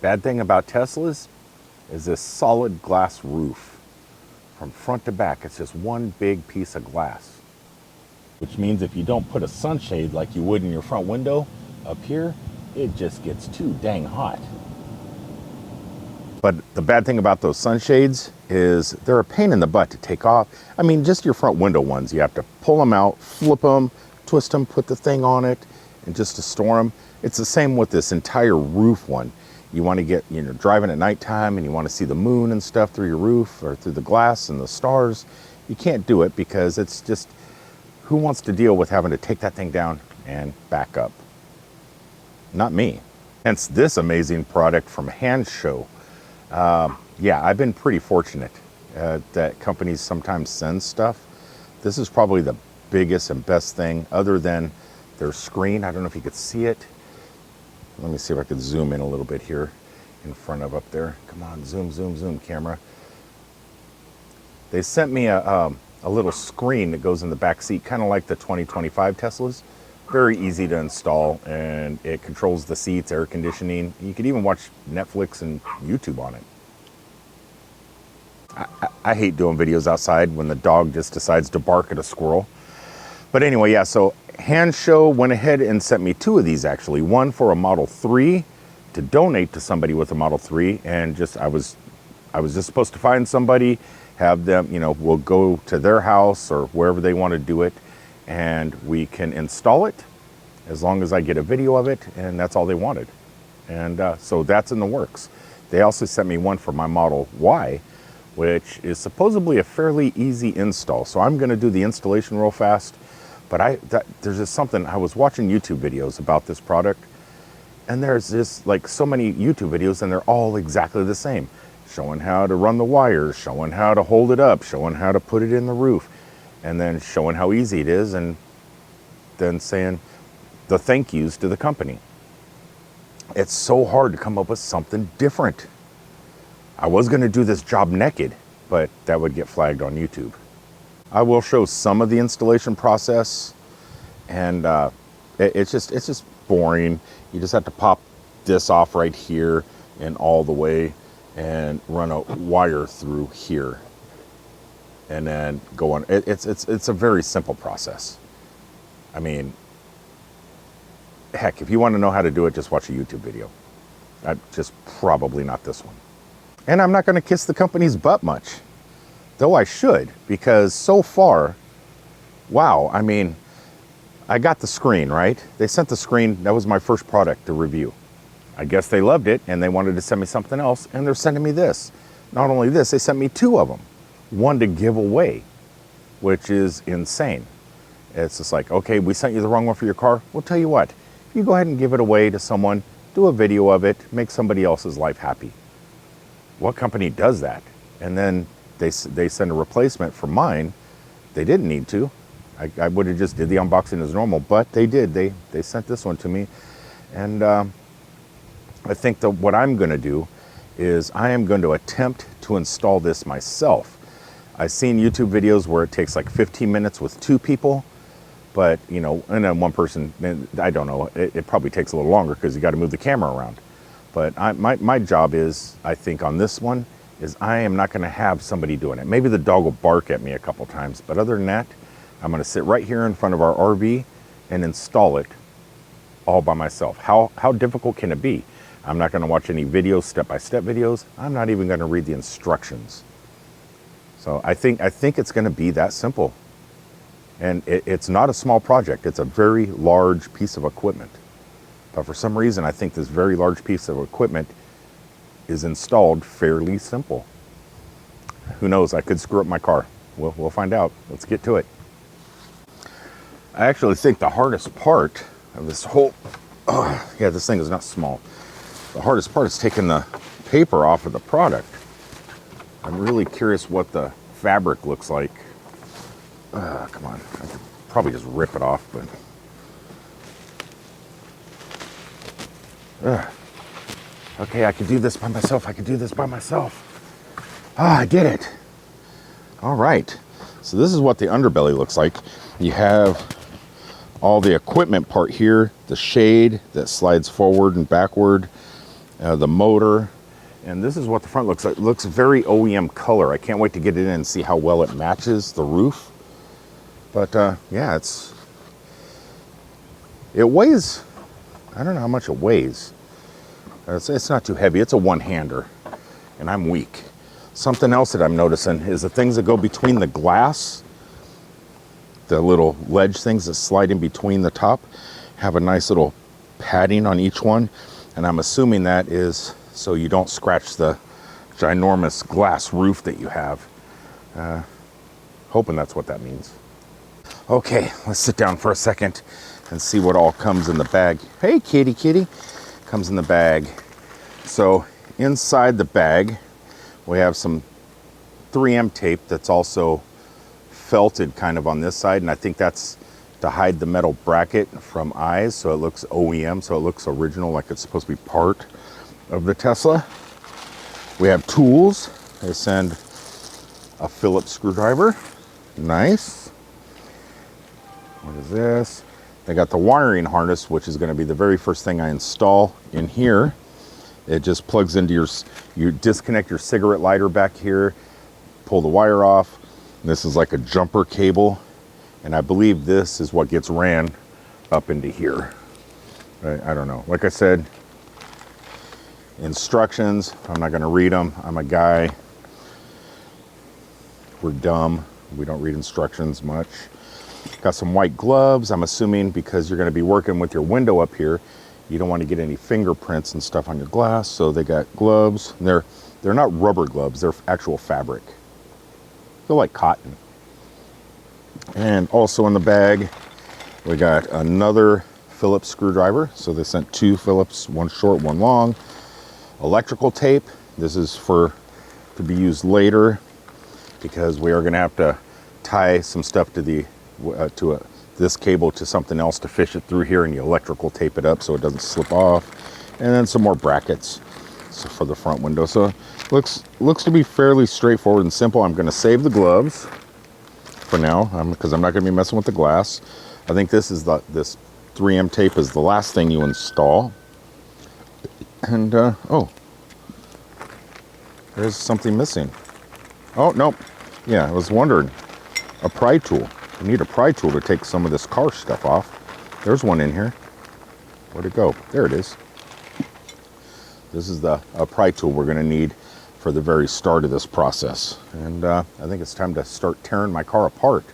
Bad thing about Teslas is this solid glass roof. From front to back, it's just one big piece of glass. Which means if you don't put a sunshade like you would in your front window up here, it just gets too dang hot. But the bad thing about those sunshades is they're a pain in the butt to take off. I mean, just your front window ones, you have to pull them out, flip them, twist them, put the thing on it, and just to store them. It's the same with this entire roof one. You want to get, driving at nighttime and you want to see the moon and stuff through your roof or through the glass and the stars. You can't do it because it's just, who wants to deal with having to take that thing down and back up? Not me. Hence this amazing product from Hansshow. Yeah, I've been pretty fortunate that companies sometimes send stuff. This is probably the biggest and best thing other than their screen. I don't know if you could see it. Let me see if I could zoom in a little bit here in front of up there. Come on, zoom, zoom, zoom, camera. They sent me a little screen that goes in the back seat, kind of like the 2025 Teslas. Very easy to install, and it controls the seats, air conditioning. You could even watch Netflix and YouTube on it. I hate doing videos outside when the dog just decides to bark at a squirrel. But anyway, yeah, so Hansshow went ahead and sent me 2 of these actually. One for a Model 3 to donate to somebody with a Model 3, and I was just supposed to find somebody, have them, we'll go to their house or wherever they want to do it, and we can install it as long as I get a video of it, and that's all they wanted. And so that's in the works. They also sent me one for my Model Y, which is supposedly a fairly easy install. So I'm gonna do the installation real fast, but there's just something, I was watching YouTube videos about this product, and there's just like so many YouTube videos and they're all exactly the same. Showing how to run the wires, showing how to hold it up, showing how to put it in the roof, and then showing how easy it is, and then saying the thank yous to the company. It's so hard to come up with something different. I was gonna do this job naked, but that would get flagged on YouTube. I will show some of the installation process, and it's just boring. You just have to pop this off right here and all the way and run a wire through here and then go on. It's a very simple process. I mean, heck, if you want to know how to do it, just watch a YouTube video. Just probably not this one. And I'm not going to kiss the company's butt much, though I should, because so far, wow, I mean, I got the screen, right? They sent the screen. That was my first product to review. I guess they loved it and they wanted to send me something else, and they're sending me this. Not only this, they sent me 2 of them. One to give away, which is insane. It's just like, okay, we sent you the wrong one for your car. Well, tell you what, you go ahead and give it away to someone, do a video of it, make somebody else's life happy. What company does that? And then they send a replacement for mine. They didn't need to. I would have just did the unboxing as normal, but they did. They sent this one to me. And I think that what I'm gonna do is I am going to attempt to install this myself. I've seen YouTube videos where it takes like 15 minutes with 2 people, but and then one person, I don't know, it probably takes a little longer because you got to move the camera around. But my job is, I think on this one, is I am not going to have somebody doing it. Maybe the dog will bark at me a couple times, but other than that, I'm going to sit right here in front of our RV and install it all by myself. How difficult can it be? I'm not going to watch any videos, step-by-step videos. I'm not even going to read the instructions. So I think it's going to be that simple. And it's not a small project. It's a very large piece of equipment. But for some reason, I think this very large piece of equipment is installed fairly simple. Who knows? I could screw up my car. We'll find out. Let's get to it. I actually think the hardest part of this whole, yeah, this thing is not small. The hardest part is taking the paper off of the product. I'm really curious what the fabric looks like. Come on, I could probably just rip it off, but okay, I could do this by myself. I did it. All right, so this is what the underbelly looks like. You have all the equipment part here, the shade that slides forward and backward. the motor. And this is what the front looks like. It looks very OEM color. I can't wait to get it in and see how well it matches the roof. But yeah, it weighs, I don't know how much it weighs. It's not too heavy. It's a one-hander, and I'm weak. Something else that I'm noticing is the things that go between the glass, the little ledge things that slide in between the top, have a nice little padding on each one. And I'm assuming that is so you don't scratch the ginormous glass roof that you have. Hoping that's what that means. Okay, let's sit down for a second and see what all comes in the bag. Hey, kitty, kitty. Comes in the bag. So inside the bag, we have some 3M tape that's also felted kind of on this side. And I think that's to hide the metal bracket from eyes. So it looks OEM, so it looks original, like it's supposed to be part of the Tesla. We have tools. They send a Phillips screwdriver. Nice. What is this? They got the wiring harness, which is going to be the very first thing I install in here. It just plugs into you disconnect your cigarette lighter back here, pull the wire off. This is like a jumper cable. And I believe this is what gets ran up into here. I don't know. Like I said, instructions, I'm not going to read them. I'm a guy. We're dumb. We don't read instructions much. Got some white gloves. I'm assuming because you're going to be working with your window up here, you don't want to get any fingerprints and stuff on your glass. So they got gloves. And they're not rubber gloves. They're actual fabric. Feel like cotton. And also in the bag, we got another Phillips screwdriver. So they sent two Phillips, one short, one long. Electrical tape. This is to be used later because we are going to have to tie some stuff to this cable to something else to fish it through here, and you electrical tape it up so it doesn't slip off. And then some more brackets for the front window. So looks to be fairly straightforward and simple. I'm going to save the gloves for now because I'm not going to be messing with the glass. I think this 3M tape is the last thing you install. And oh, there's something missing. Oh, nope. Yeah, I was wondering. A pry tool. We need a pry tool to take some of this car stuff off. There's one in here. Where'd it go? There it is. This is a pry tool we're going to need for the very start of this process. And I think it's time to start tearing my car apart.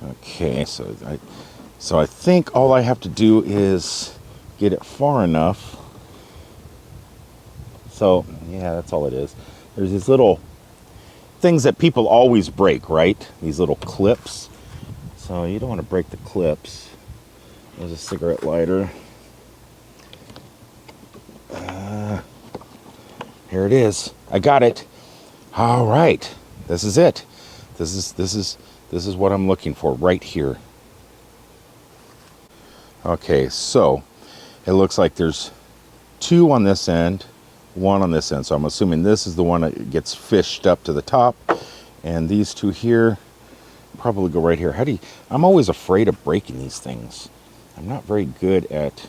Okay, so I think all I have to do is get it far enough. So, yeah, that's all it is. There's these little things that people always break, right? These little clips. So you don't want to break the clips. There's a cigarette lighter. Here it is. I got it. All right. This is it. This is what I'm looking for right here. Okay, so it looks like there's two on this end, one on this end. So I'm assuming this is the one that gets fished up to the top. And these two here probably go right here. I'm always afraid of breaking these things. I'm not very good at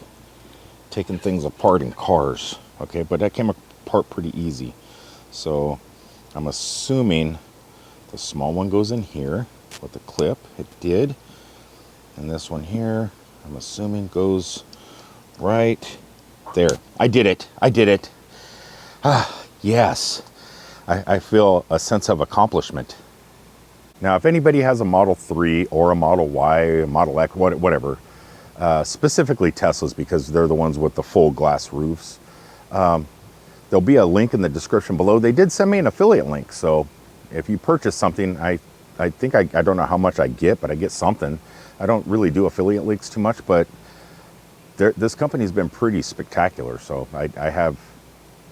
taking things apart in cars. Okay, but that came apart pretty easy. So I'm assuming the small one goes in here with the clip. It did. And this one here, I'm assuming goes right there. I did it. I did it. Ah, yes. I feel a sense of accomplishment. Now, if anybody has a Model 3 or a Model Y, a Model X, whatever, specifically Teslas, because they're the ones with the full glass roofs, there'll be a link in the description below. They did send me an affiliate link. So if you purchase something, I think I don't know how much I get, but I get something. I don't really do affiliate links too much, but this company's been pretty spectacular. So I have,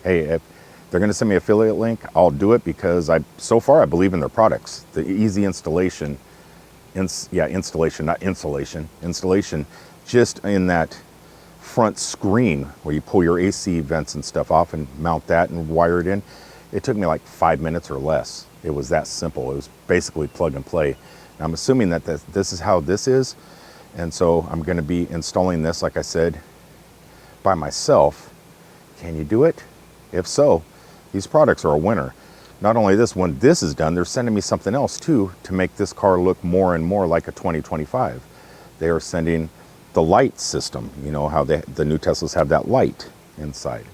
hey, if they're going to send me an affiliate link, I'll do it because so far I believe in their products. The easy installation, installation, not insulation, installation, just in that front screen where you pull your AC vents and stuff off and mount that and wire it in. It took me like 5 minutes or less. It was that simple. It was basically plug and play. And I'm assuming that this is how this is. And so I'm going to be installing this, like I said, by myself Can you do it? If so, these products are a winner. Not only this, when this is done, they're sending me something else too to make this car look more and more like a 2025. They are sending the light system. You know how the new Teslas have that light inside.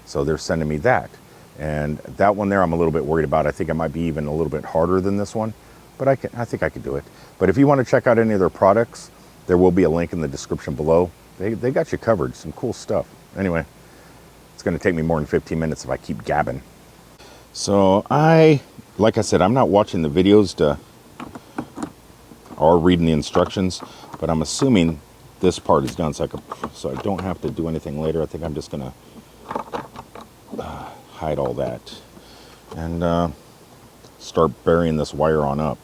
So they're sending me that. And that one there I'm a little bit worried about. I think it might be even a little bit harder than this one, but I think I could do it. But if you want to check out any of their products, there will be a link in the description below. They got you covered, some cool stuff. Anyway, it's going to take me more than 15 minutes if I keep gabbing. So like I said, I'm not watching the videos or reading the instructions, but I'm assuming this part is done so I don't have to do anything later. I think I'm just going to hide all that and start burying this wire on up,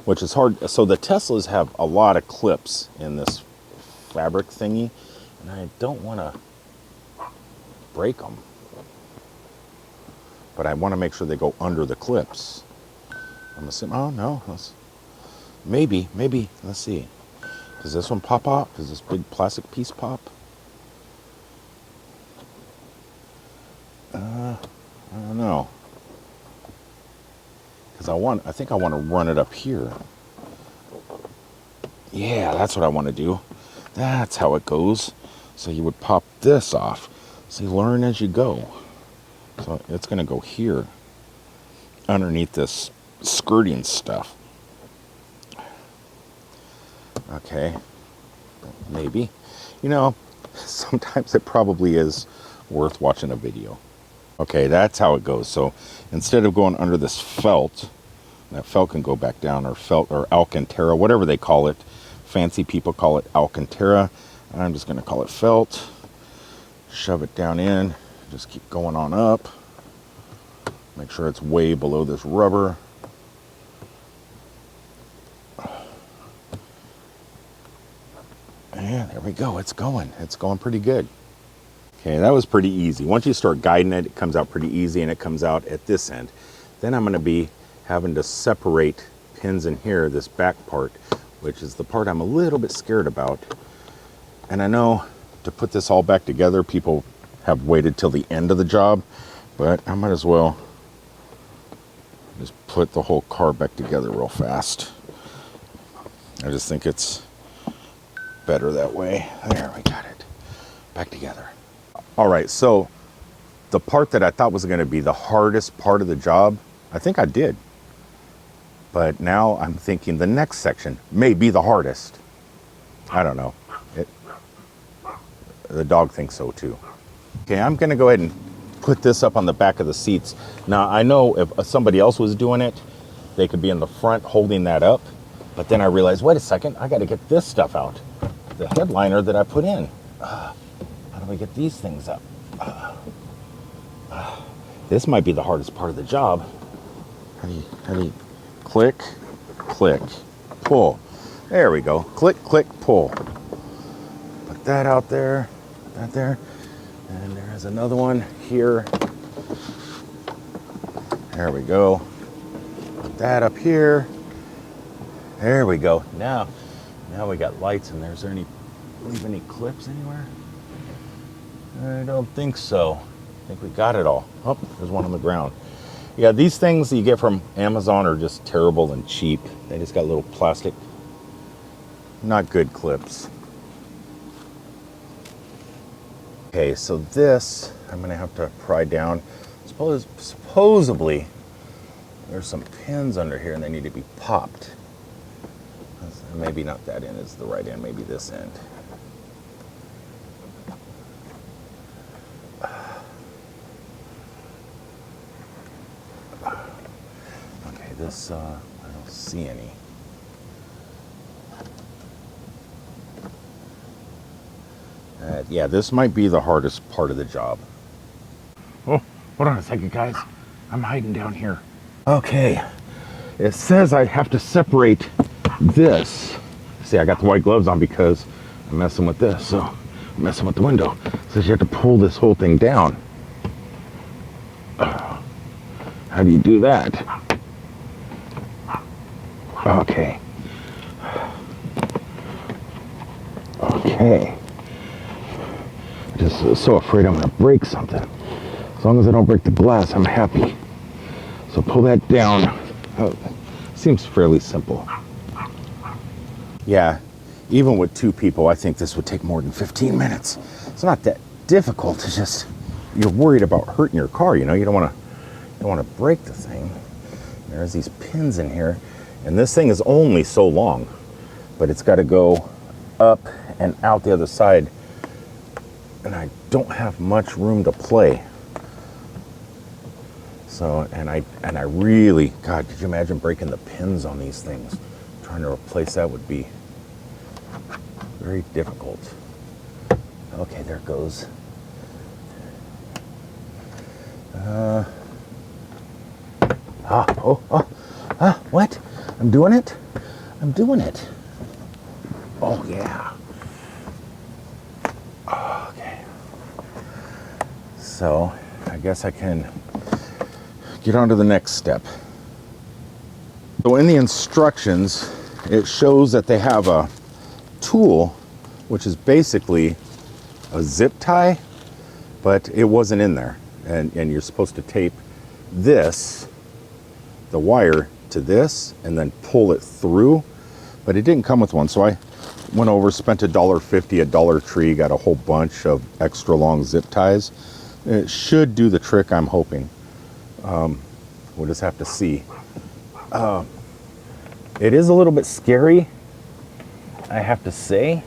which is hard. So the Teslas have a lot of clips in this fabric thingy, and I don't want to break them, but I want to make sure they go under the clips. I'm assuming, oh no, maybe, let's see. Does this one pop out? Does this big plastic piece pop? I don't know. Because I think I want to run it up here. Yeah, that's what I want to do. That's how it goes. So you would pop this off. So you learn as you go. So it's going to go here underneath this skirting stuff. Okay, maybe. You know, sometimes it probably is worth watching a video. Okay, that's how it goes. So instead of going under this felt, that felt can go back down, or felt, or Alcantara, whatever they call it. Fancy people call it Alcantara. I'm just going to call it felt. Shove it down in. Just keep going on up. Make sure it's way below this rubber. Yeah, there we go. It's going. It's going pretty good. Okay, that was pretty easy. Once you start guiding it, it comes out pretty easy, and it comes out at this end. Then I'm going to be having to separate pins in here, this back part, which is the part I'm a little bit scared about. And I know to put this all back together, people have waited till the end of the job, but I might as well just put the whole car back together real fast. I just think it's better that way. There, we got it back together. All right, so the part that I thought was going to be the hardest part of the job, I think I did. But now I'm thinking the next section may be the hardest. I don't know. The dog thinks so too. Okay, I'm going to go ahead and put this up on the back of the seats. Now, I know if somebody else was doing it, they could be in the front holding that up. But then I realized, wait a second, I got to get this stuff out. The headliner that I put in. How do we get these things up? This might be the hardest part of the job. How do you click, click, pull. There we go. Click, click, pull. Put that out there, put that there. And there's another one here. There we go. Put that up here. There we go. Now we got lights in there. Is there leave any clips anywhere? I don't think so. I think we got it all. Oh, there's one on the ground. Yeah, these things that you get from Amazon are just terrible and cheap. They just got little plastic, not good clips. Okay, so this, I'm gonna have to pry down. Supposedly, there's some pins under here and they need to be popped. Maybe not that end is the right end, maybe this end. Okay, this, I don't see any. Yeah, this might be the hardest part of the job. Oh, hold on a second, guys. I'm hiding down here. Okay, it says I have to separate this. See, I got the white gloves on because I'm messing with this, so I'm messing with the window. It says you have to pull this whole thing down. How do you do that? Okay. Okay. Just so afraid I'm gonna break something. As long as I don't break the glass, I'm happy. So pull that down. Oh, seems fairly simple. Yeah, even with 2 people, I think this would take more than 15 minutes. It's not that difficult. It's just you're worried about hurting your car. You know, you don't want to break the thing. There's these pins in here, and this thing is only so long, but it's got to go up and out the other side, and I don't have much room to play. So, and I really, God, could you imagine breaking the pins on these things? Trying to replace that would be very difficult. Okay, there it goes. What? I'm doing it? I'm doing it. Oh, yeah. Okay. So, I guess I can get on to the next step. So in the instructions, it shows that they have a tool, which is basically a zip tie, but it wasn't in there. And you're supposed to tape this, the wire, to this, and then pull it through, but it didn't come with one. So I went over, spent $1.50 at Dollar Tree, got a whole bunch of extra long zip ties. It should do the trick, I'm hoping. We'll just have to see. It is a little bit scary, I have to say.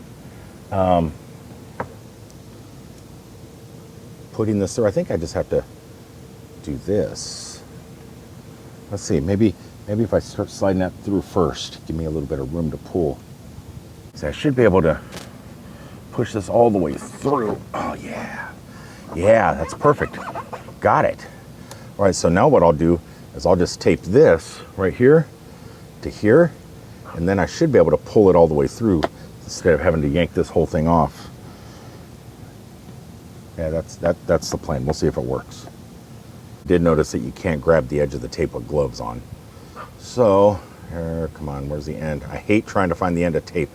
Putting this through, I think I just have to do this. Let's see, maybe if I start sliding that through first, give me a little bit of room to pull. So I should be able to push this all the way through. Oh yeah, yeah, that's perfect. Got it. All right, so now what I'll do is I'll just tape this right here to here, and then I should be able to pull it all the way through instead of having to yank this whole thing off. Yeah, that's the plan. We'll see if it works. Did notice that you can't grab the edge of the tape with gloves on. So, come on, where's the end? I hate trying to find the end of tape.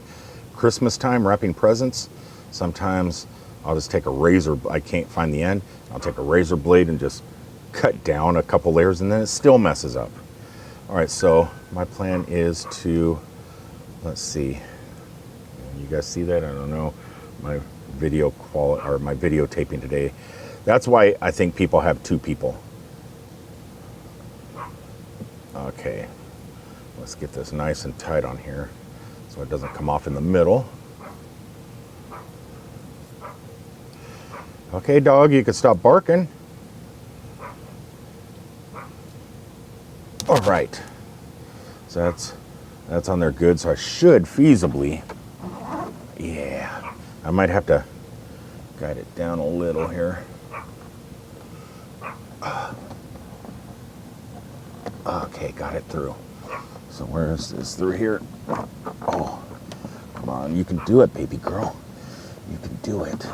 Christmas time, wrapping presents, sometimes I'll just take a razor, I can't find the end, I'll take a razor blade and just cut down a couple layers, and then it still messes up. All right, so my plan is to, let's see, you guys see that? I don't know, my video quality, or my videotaping today. That's why I think people have 2 people. Okay, let's get this nice and tight on here so it doesn't come off in the middle. Okay, dog, you can stop barking. All right, so that's on there good. So I should feasibly, yeah, I might have to guide it down a little here. Okay, got it through. So where is this? Through here? Oh, come on, you can do it, baby girl. You can do it.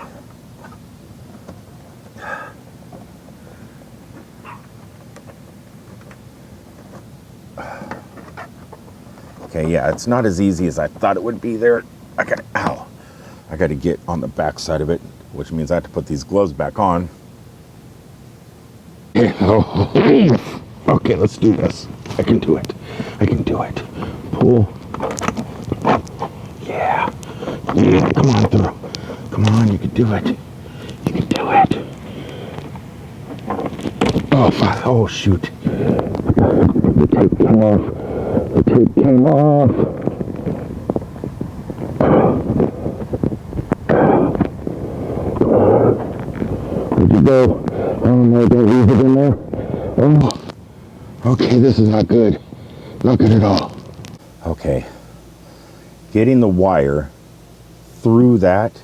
Okay, yeah, it's not as easy as I thought it would be there. I got to get on the back side of it, which means I have to put these gloves back on. Okay, let's do this. I can do it. I can do it. Pull. Yeah. Yeah, come on through. Come on, you can do it. You can do it. Oh, shoot. The tape came off. The tape came off. Where'd you go? Oh no, don't leave it in there. Oh. Okay, this is not good. Not good at all. Okay. Getting the wire through that,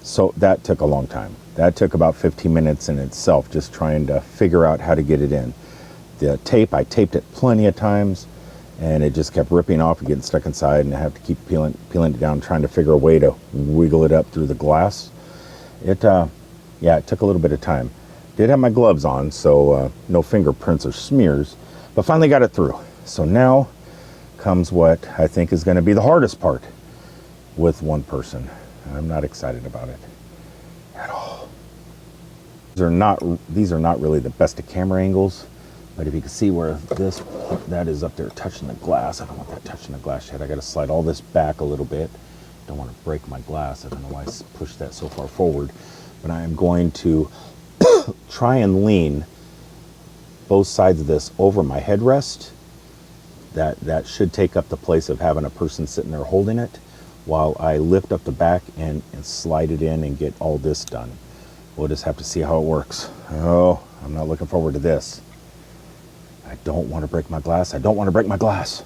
so that took a long time. That took about 15 minutes in itself, just trying to figure out how to get it in. The tape, I taped it plenty of times, and it just kept ripping off and getting stuck inside, and I have to keep peeling it down, trying to figure a way to wiggle it up through the glass. Yeah, it took a little bit of time. Did have my gloves on, so no fingerprints or smears, but finally got it through. So now comes what I think is going to be the hardest part with one person. I'm not excited about it at all. These are not really the best of camera angles, but if you can see where that is up there touching the glass, I don't want that touching the glass yet. I got to slide all this back a little bit. Don't want to break my glass. I don't know why I pushed that so far forward, but I am going to try and lean both sides of this over my headrest. That should take up the place of having a person sitting there holding it while I lift up the back and slide it in and get all this done. We'll just have to see how it works. Oh, I'm not looking forward to this. I don't want to break my glass. I don't want to break my glass.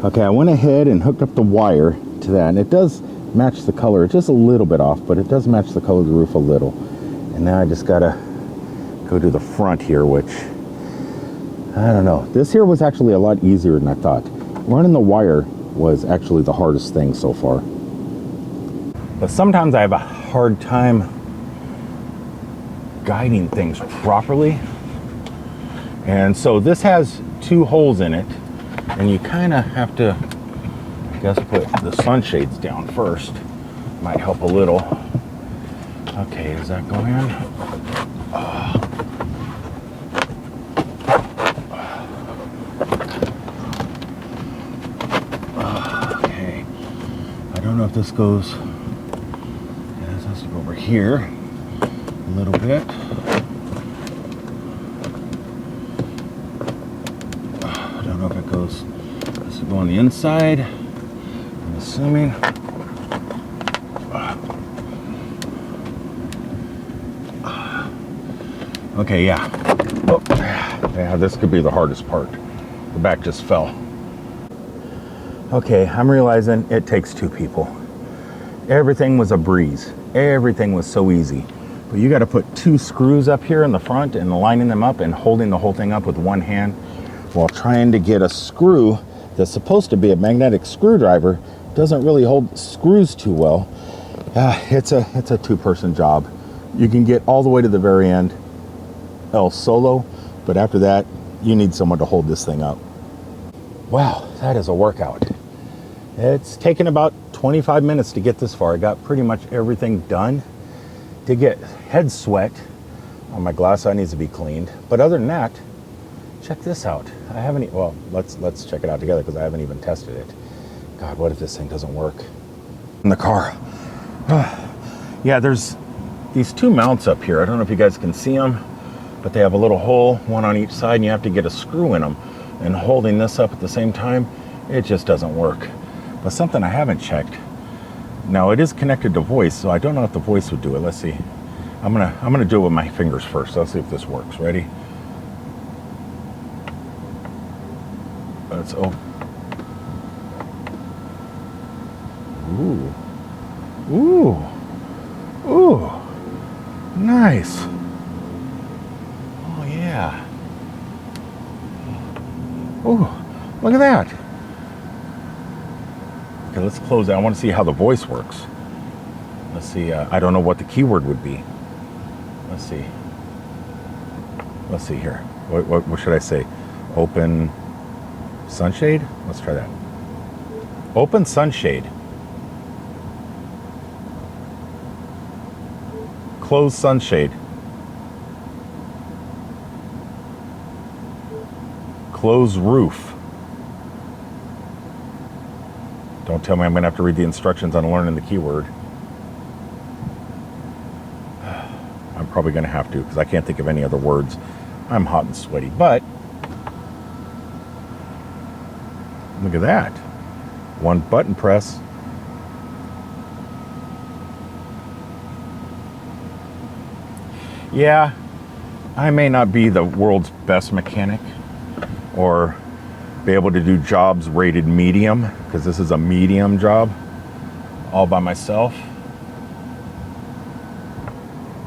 Okay, I went ahead and hooked up the wire to that, and it does match the color. It's just a little bit off, but it does match the color of the roof a little. And now I just gotta go to the front here, which, I don't know. This here was actually a lot easier than I thought. Running the wire was actually the hardest thing so far. But sometimes I have a hard time guiding things properly. And so this has 2 holes in it, and you kind of have to, I guess, put the sunshades down first. Might help a little. Okay, is that going in? Okay. I don't know if this goes, yeah, this has to go over here a little bit. I don't know if it goes, this will go on the inside, I'm assuming. Okay, yeah. Oh, yeah, this could be the hardest part. The back just fell. Okay, I'm realizing it takes 2 people. Everything was a breeze. Everything was so easy. But you got to put 2 screws up here in the front and lining them up and holding the whole thing up with one hand while trying to get a screw that's supposed to be a magnetic screwdriver. Doesn't really hold screws too well. It's a 2-person job. You can get all the way to the very end El Solo, but after that you need someone to hold this thing up. Wow, that is a workout. It's taken about 25 minutes to get this far. I got pretty much everything done. To get head sweat on my glass eye needs to be cleaned, but other than that, check this out. I haven't, well, let's check it out together because I haven't even tested it. God, what if this thing doesn't work in the car? Yeah, there's these 2 mounts up here. I don't know if you guys can see them, but they have a little hole, one on each side, and you have to get a screw in them. And holding this up at the same time, it just doesn't work. But something I haven't checked. Now it is connected to voice, so I don't know if the voice would do it. Let's see. I'm gonna do it with my fingers first. Let's see if this works. Ready? Let's open. Ooh. Ooh. Ooh. Nice. Oh yeah. Ooh, look at that. Okay, let's close that. I want to see how the voice works. Let's see. I don't know what the keyword would be. Let's see. Let's see here. What should I say? Open Sunshade? Let's try that. Open Sunshade. Close Sunshade. Close roof. Don't tell me I'm going to have to read the instructions on learning the keyword. I'm probably going to have to because I can't think of any other words. I'm hot and sweaty, but look at that. 1 button press. Yeah, I may not be the world's best mechanic or be able to do jobs rated medium, because this is a medium job all by myself.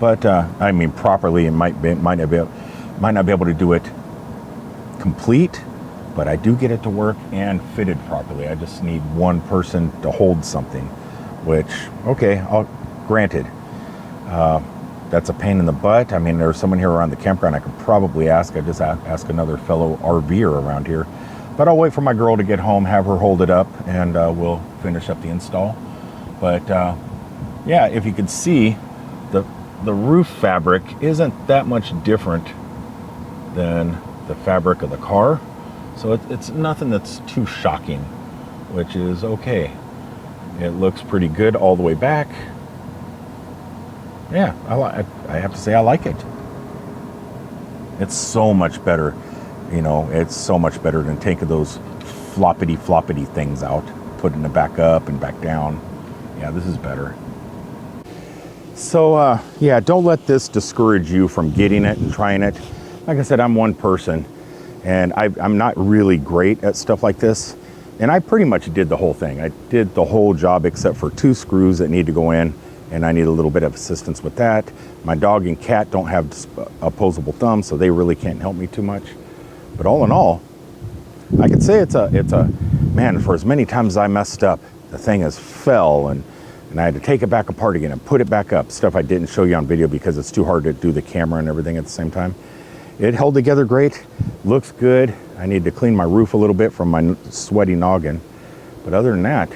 But I mean, properly, it might not be able to do it complete, but I do get it to work and fitted properly. I just need 1 person to hold something, which, okay, granted, that's a pain in the butt. I mean, there's someone here around the campground I could probably ask. I just ask another fellow RVer around here. But I'll wait for my girl to get home, have her hold it up, and we'll finish up the install. But yeah, if you could see, the roof fabric isn't that much different than the fabric of the car. So it's nothing that's too shocking, which is okay. It looks pretty good all the way back. Yeah, I have to say I like it. It's so much better, you know, it's so much better than taking those floppity things out, putting it back up and back down. Yeah, this is better. So yeah, don't let this discourage you from getting it and trying it. Like I said, I'm one person, and I'm not really great at stuff like this. And I pretty much did the whole thing. I did the whole job except for 2 screws that need to go in, and I need a little bit of assistance with that. My dog and cat don't have opposable thumbs, so they really can't help me too much. But all in all, I could say it's a man, for as many times as I messed up, the thing has fell, and I had to take it back apart again and put it back up. Stuff I didn't show you on video because it's too hard to do the camera and everything at the same time. It held together great, looks good. I need to clean my roof a little bit from my sweaty noggin. But other than that,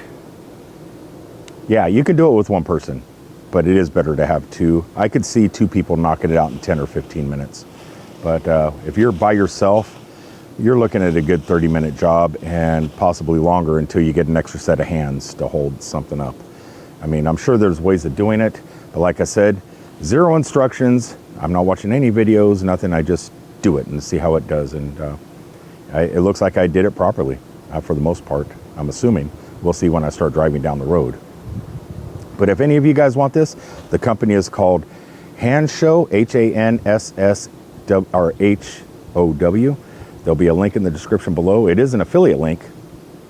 yeah, you can do it with one person, but it is better to have 2. I could see 2 people knocking it out in 10 or 15 minutes. But if you're by yourself, you're looking at a good 30-minute job and possibly longer until you get an extra set of hands to hold something up. I mean, I'm sure there's ways of doing it, but like I said, 0 instructions. I'm not watching any videos, nothing. I just do it and see how it does. And it looks like I did it properly for the most part, I'm assuming. We'll see when I start driving down the road. But if any of you guys want this, the company is called Hansshow, Hansshow. There'll be a link in the description below. It is an affiliate link.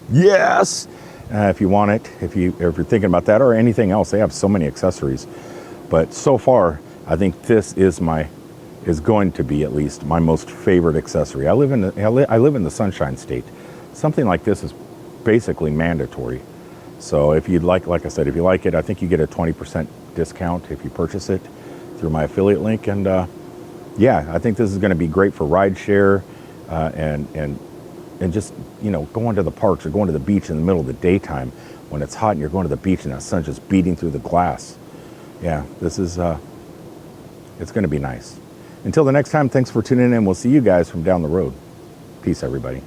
Yes! If you want it, if you're thinking about that or anything else, they have so many accessories. But so far, I think this is going to be at least my most favorite accessory. I live in the Sunshine State. Something like this is basically mandatory. So if you'd like I said, if you like it, I think you get a 20% discount if you purchase it through my affiliate link. And yeah, I think this is going to be great for rideshare and just, you know, going to the parks or going to the beach in the middle of the daytime when it's hot and you're going to the beach and that sun's just beating through the glass. Yeah, this is, it's going to be nice. Until the next time, thanks for tuning in. We'll see you guys from down the road. Peace, everybody.